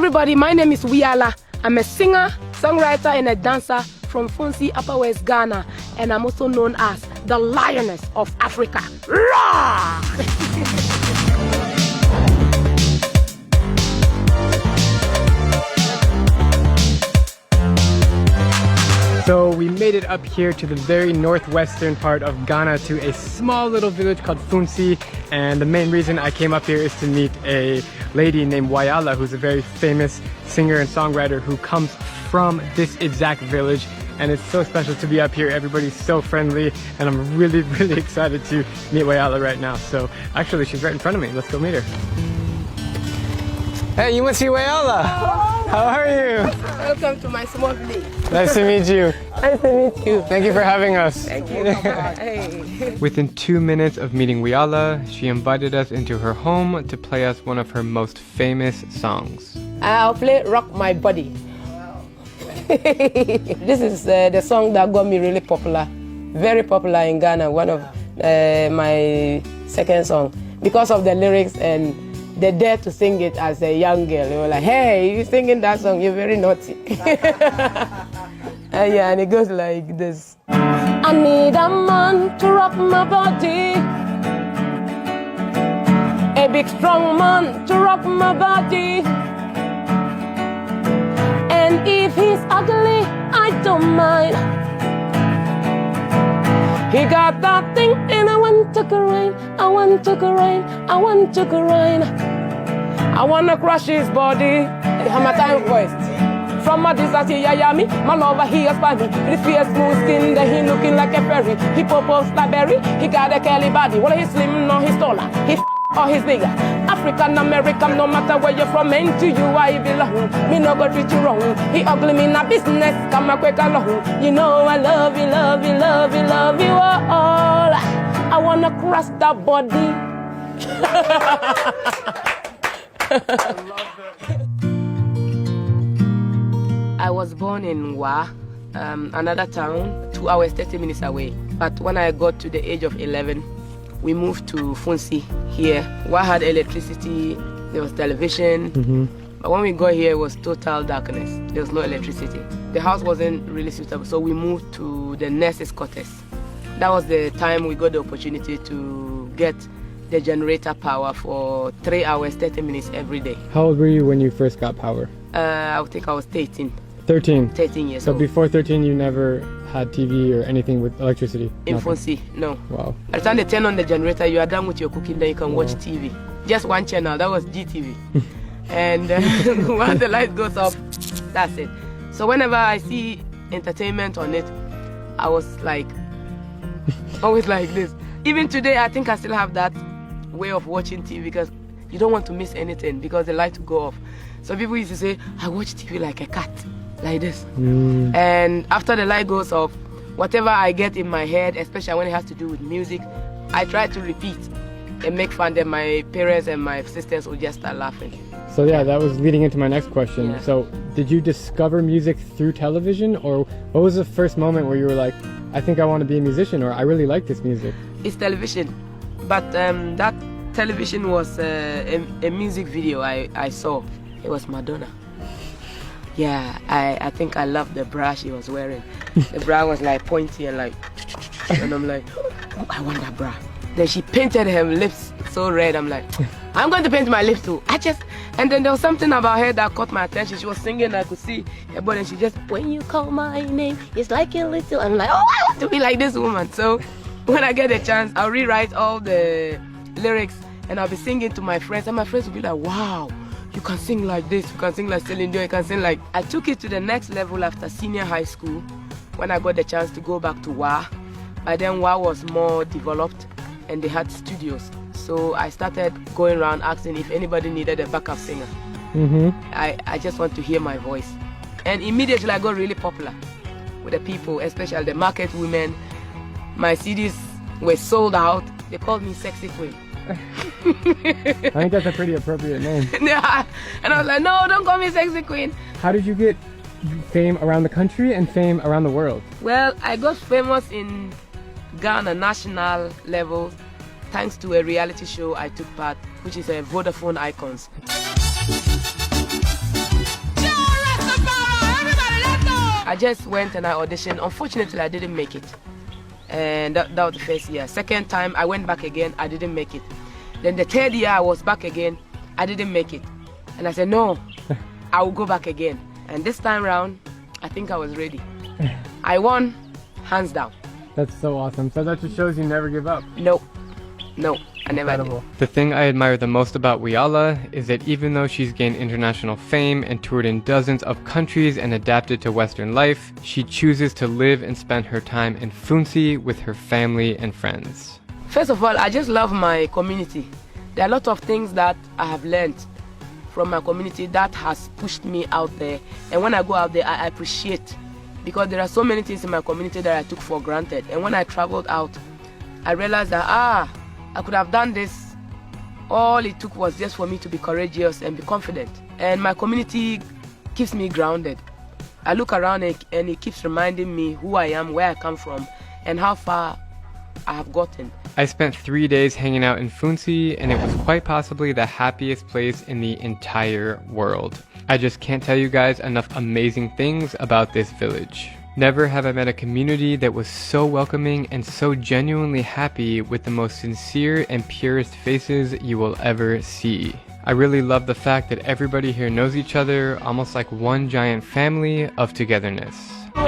everybody, my name is Wiyaala. I'm a singer, songwriter and a dancer from Funsi, Upper West Ghana, and I'm also known as the Lioness of Africa. Roar! So we made it up here to the very northwestern part of Ghana to a small little village called Funsi, and the main reason I came up here is to meet a lady named Wiyaala, who's a very famous singer and songwriter who comes from this exact village, and it's so special to be up here. Everybody's so friendly, and I'm really excited to meet Wiyaala right now. So actually she's right in front of me. Let's go meet her. Hey, you must see Wiyaala. How are you? Welcome to my small village. Nice to meet you. Nice to meet you. Thank you for having us. Thank you. Hey. Within 2 minutes of meeting Wiyaala, she invited us into her home to play us one of her most famous songs. I'll play Rock My Body. This is the song that got me really popular. Very popular in Ghana. One of my second song. Because of the lyrics and they dare to sing it as a young girl. They were like, hey, you singing that song, you're very naughty. And it goes like this. I need a man to rock my body. A big strong man to rock my body. And if he's ugly, I don't mind. He got that thing and I want to grind. I want to grind. I want to grind. I wanna crush his body. Hammer time voice. From a distance he yaya-me. My lover he has by me. With his fierce smooth skin, then he looking like a fairy. He purple like berry. He got a curly body. Well he's slim, no he's taller. He's or he's bigger. African American, no matter where you're from, and to you I belong. Me no go treat you wrong. He ugly me na business, come a quick along. You know I love you, love you, love you, love you all. I wanna crush that body. I was born in Wa, another town, 2 hours, 30 minutes away. But when I got to the age of 11, we moved to Funsi here. Wa had electricity, there was television. But when we got here, it was total darkness. There was no electricity. The house wasn't really suitable, so we moved to the nurse's quarters. That was the time we got the opportunity to get the generator power for 3 hours, 30 minutes every day. How old were you when you first got power? I think I was 13. 13? 13 years so old. So before 13 you never had TV or anything with electricity? In Funsi, no. Wow. By the time they turn on the generator, you are done with your cooking, then you can watch TV. Just one channel, that was GTV. And once the light goes off, that's it. So whenever I see entertainment on it, I was like, always like this. Even today, I think I still have that way of watching TV because you don't want to miss anything because the light will go off. So people used to say, I watch TV like a cat, like this. And after the light goes off, whatever I get in my head, especially when it has to do with music, I try to repeat and make fun. Then my parents and my sisters will just start laughing. So yeah, that was leading into my next question. Yeah. So did you discover music through television, or what was the first moment where you were like, I think I want to be a musician, or I really like this music? It's television, but that television was a music video I saw. It was Madonna. Yeah, I think I loved the bra she was wearing. The bra was like pointy and like, and I'm like, oh, I want that bra. Then she painted her lips so red. I'm like, I'm going to paint my lips too. And then there was something about her that caught my attention. She was singing, I could see her body, and she just, when you call my name, it's like a little. I'm like, oh, I want to be like this woman. So when I get a chance, I'll rewrite all the lyrics and I'll be singing to my friends, and my friends will be like, wow, you can sing like this, you can sing like Celine Dion, you can sing like... I took it to the next level after senior high school when I got the chance to go back to Wa. By then Wa was more developed and they had studios. So I started going around asking if anybody needed a backup singer. I just want to hear my voice. And immediately I got really popular with the people, especially the market women. My CDs were sold out. They called me Sexy Queen. I think that's a pretty appropriate name. Yeah, and I was like, no, don't call me Sexy Queen. How did you get fame around the country and fame around the world? Well, I got famous in Ghana national level thanks to a reality show I took part, which is a Vodafone Icons. I just went and I auditioned. Unfortunately, I didn't make it. And that was the first year. Second time, I went back again. I didn't make it. Then the third year, I was back again. I didn't make it. And I said, no, I will go back again. And this time round, I think I was ready. I won, hands down. That's so awesome. So that just shows you never give up. No, I never did. The thing I admire the most about Wiyaala is that even though she's gained international fame and toured in dozens of countries and adapted to Western life, she chooses to live and spend her time in Funsi with her family and friends. First of all, I just love my community. There are a lot of things that I have learned from my community that has pushed me out there. And when I go out there, I appreciate, because there are so many things in my community that I took for granted. And when I traveled out, I realized that, I could have done this. All it took was just for me to be courageous and be confident. And my community keeps me grounded. I look around and it keeps reminding me who I am, where I come from, and how far I have gotten. I spent 3 days hanging out in Funsi, and it was quite possibly the happiest place in the entire world. I just can't tell you guys enough amazing things about this village. Never have I met a community that was so welcoming and so genuinely happy, with the most sincere and purest faces you will ever see. I really love the fact that everybody here knows each other, almost like one giant family of togetherness.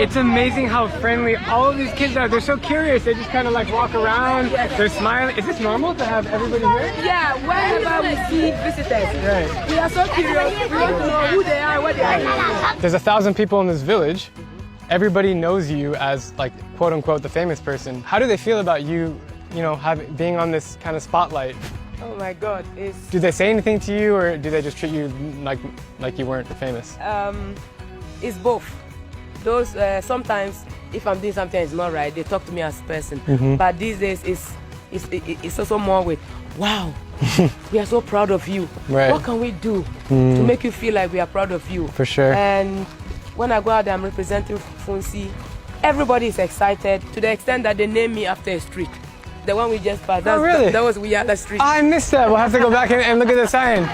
It's amazing how friendly all of these kids are. They're so curious. They just kind of like walk around. They're smiling. Is this normal to have everybody here? Yeah, whenever we see visitors, Right. we are so curious. We want to know who they are, what they are. There's 1,000 people in this village. Everybody knows you as, like, quote unquote, the famous person. How do they feel about you, being on this kind of spotlight? Oh my God, Do they say anything to you, or do they just treat you like you weren't famous? it's both. Those sometimes, if I'm doing something that's not right, they talk to me as a person. But these days, it's also more with, wow, we are so proud of you. Right. What can we do to make you feel like we are proud of you? For sure. And when I go out there, I'm representing Funsi. Everybody is excited to the extent that they name me after a street. The one we just passed. Oh, really? That was Wiyaala Street. I missed that. We'll have to go back and look at the sign.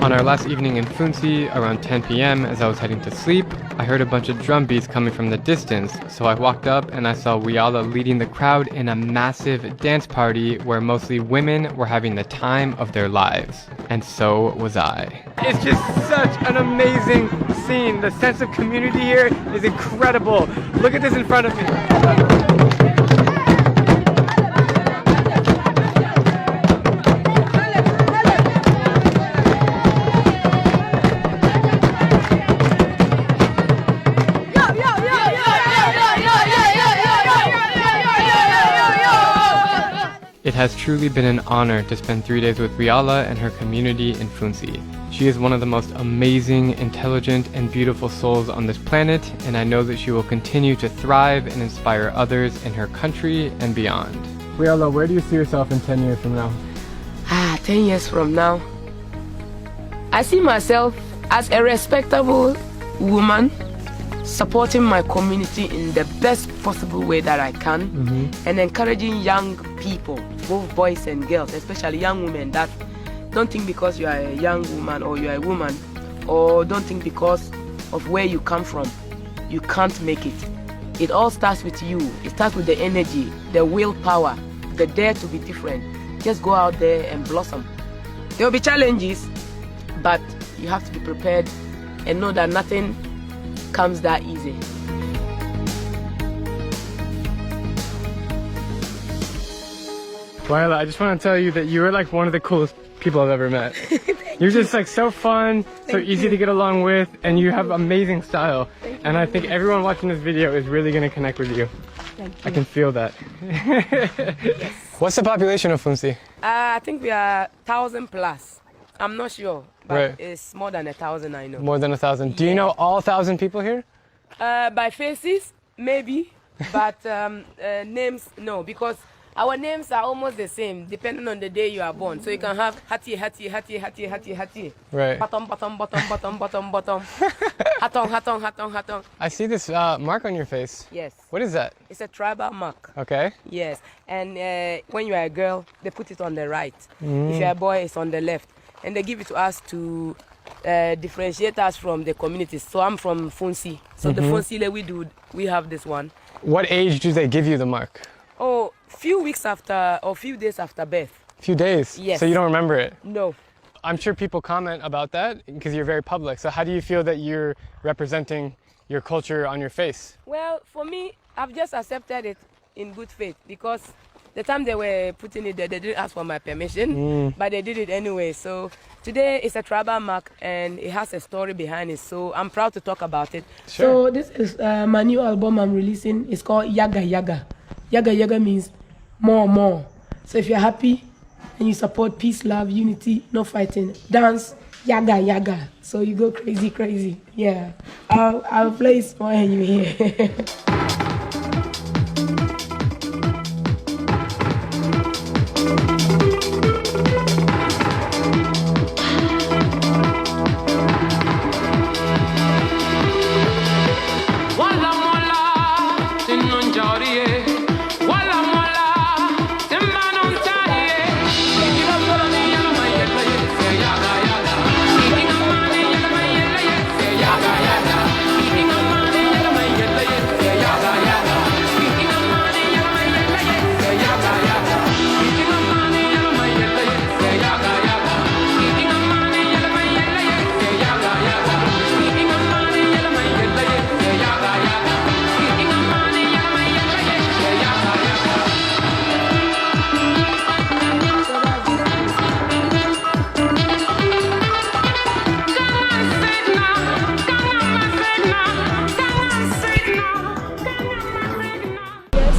On our last evening in Funsi, around 10 p.m., as I was heading to sleep, I heard a bunch of drum beats coming from the distance, so I walked up and I saw Wiyaala leading the crowd in a massive dance party where mostly women were having the time of their lives. And so was I. It's just such an amazing scene. The sense of community here is incredible. Look at this in front of me. It has truly been an honor to spend 3 days with Wiyaala and her community in Funsi. She is one of the most amazing, intelligent, and beautiful souls on this planet, and I know that she will continue to thrive and inspire others in her country and beyond. Wiyaala, where do you see yourself in 10 years from now? 10 years from now, I see myself as a respectable woman, supporting my community in the best possible way that I can, and encouraging young people, both boys and girls, especially young women, that don't think because you are a young woman or you are a woman, or don't think because of where you come from, you can't make it. It all starts with you. It starts with the energy, the willpower, the dare to be different. Just go out there and blossom. There will be challenges, but you have to be prepared and know that nothing comes that easy. Wiyaala, I just want to tell you that you are like one of the coolest people I've ever met. You're just like so fun, so easy to get along with, and you have amazing style. And I think everyone watching this video is really going to connect with you. Thank you. I can feel that. Yes. What's the population of Funsi? I think we are 1,000 plus. I'm not sure, but Right. it's more than 1,000, I know. More than 1,000. Do you know all 1,000 people here? By faces, maybe, but names, no, because our names are almost the same, depending on the day you are born. So you can have Hati, Hati, Hati, Hati, Hati, Hati. Right. Bottom, bottom, bottom, bottom, bottom, bottom. Hatong, hatong, hatong, hatong. I see this mark on your face. Yes. What is that? It's a tribal mark. Okay. Yes. And when you are a girl, they put it on the right. If you're a boy, it's on the left. And they give it to us to differentiate us from the communities. So I'm from Funsi. So the Funsi we have this one. What age do they give you the mark? Oh, few weeks after or few days after birth. Few days? Yes. So you don't remember it? No. I'm sure people comment about that because you're very public. So how do you feel that you're representing your culture on your face? Well, for me, I've just accepted it in good faith because the time they were putting it there, they didn't ask for my permission, but they did it anyway. So today it's a tribal mark and it has a story behind it. So I'm proud to talk about it. Sure. So this is my new album I'm releasing. It's called Yaga Yaga. Yaga Yaga means more, more. So if you're happy and you support peace, love, unity, no fighting, dance, Yaga Yaga. So you go crazy, crazy. Yeah. I'll play it small and you hear.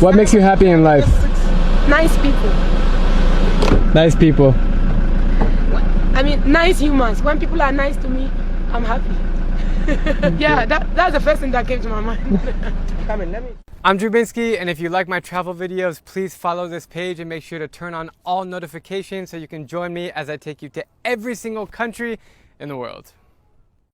What makes you happy in life? Nice people. Nice people. I mean, nice humans. When people are nice to me, I'm happy. Yeah, that's the first thing that came to my mind. Come in, let me. I'm Drew Binsky, and if you like my travel videos, please follow this page and make sure to turn on all notifications so you can join me as I take you to every single country in the world.